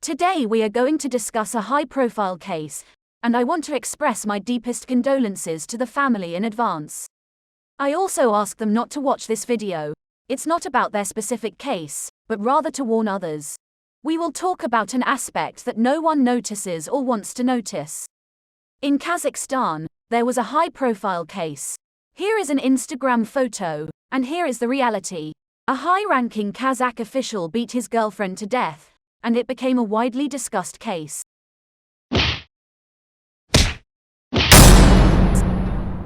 Today we are going to discuss a high-profile case, and I want to express my deepest condolences to the family in advance. I also ask them not to watch this video. It's not about their specific case, but rather to warn others. We will talk about an aspect that no one notices or wants to notice. In Kazakhstan, there was a high-profile case. Here is an Instagram photo, and here is the reality. A high-ranking Kazakh official beat his girlfriend to death, and it became a widely discussed case.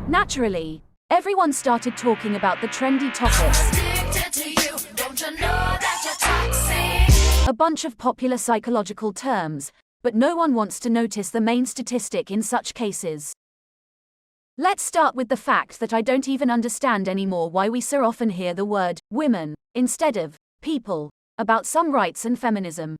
Naturally, everyone started talking about the trendy topic. A bunch of popular psychological terms, but no one wants to notice the main statistic in such cases. Let's start with the fact that I don't even understand anymore why we so often hear the word women instead of people about some rights and feminism.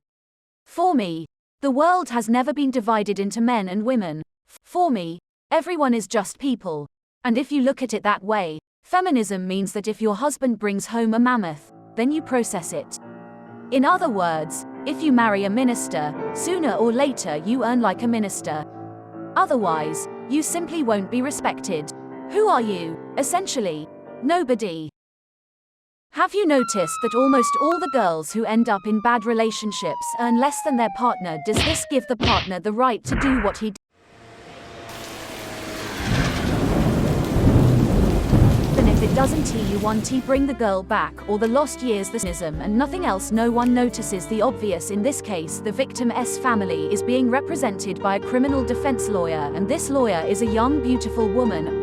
For me, the world has never been divided into men and women. For me, everyone is just people. And if you look at it that way, feminism means that if your husband brings home a mammoth, then you process it. In other words, if you marry a minister, sooner or later you earn like a minister. Otherwise, you simply won't be respected. Who are you, essentially? Nobody. Have you noticed that almost all the girls who end up in bad relationships earn less than their partner? Does this give the partner the right to do what he Even if it doesn't you want to bring the girl back or the lost years the cynicism and nothing else? No one notices the obvious. In this case, the victim's family is being represented by a criminal defense lawyer, and this lawyer is a young beautiful woman.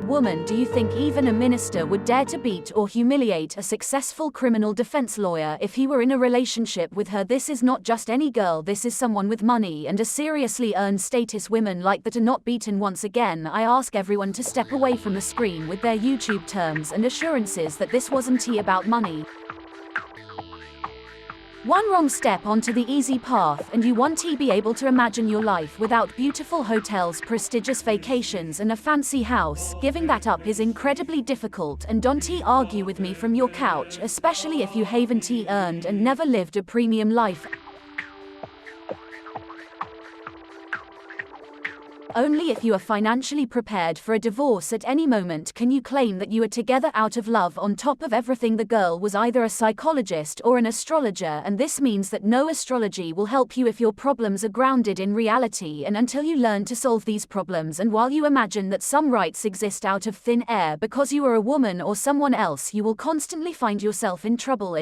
Do you think even a minister would dare to beat or humiliate a successful criminal defense lawyer if he were in a relationship with her? This is not just any girl, this is someone with money and a seriously earned status. Women like that are not beaten. Once again, I ask everyone to step away from the screen with their YouTube terms and assurances that this wasn't about money. One wrong step onto the easy path and you won't be able to imagine your life without beautiful hotels, prestigious vacations and a fancy house. Giving that up is incredibly difficult, and don't argue with me from your couch, especially if you haven't earned and never lived a premium life. Only if you are financially prepared for a divorce at any moment can you claim that you are together out of love. On top of everything, the girl was either a psychologist or an astrologer, and this means that no astrology will help you if your problems are grounded in reality and until you learn to solve these problems. And while you imagine that some rights exist out of thin air because you are a woman or someone else, you will constantly find yourself in trouble.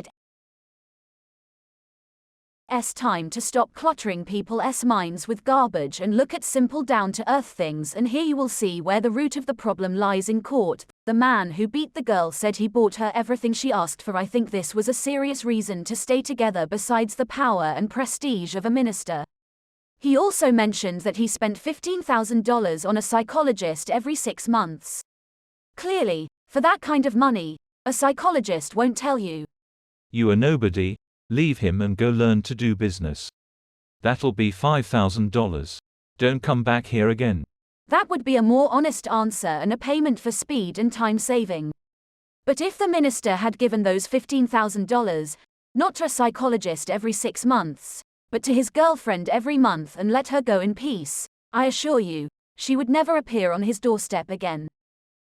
It's time to stop cluttering people's minds with garbage and look at simple down-to-earth things, and here you will see where the root of the problem lies. In court, the man who beat the girl said he bought her everything she asked for. I think this was a serious reason to stay together besides the power and prestige of a minister. He also mentioned that he spent $15,000 on a psychologist every 6 months. Clearly, for that kind of money, a psychologist won't tell you, "You are nobody. Leave him and go learn to do business. That'll be $5,000. Don't come back here again." That would be a more honest answer and a payment for speed and time saving. But if the minister had given those $15,000, not to a psychologist every 6 months, but to his girlfriend every month and let her go in peace, I assure you, she would never appear on his doorstep again.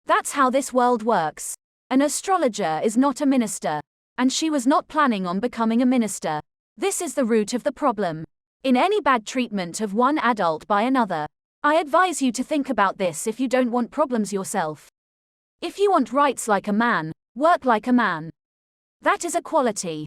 That's how this world works. An astrologer is not a minister. And she was not planning on becoming a minister. This is the root of the problem. In any bad treatment of one adult by another. I advise you to think about this if you don't want problems yourself. If you want rights like a man, work like a man. That is equality.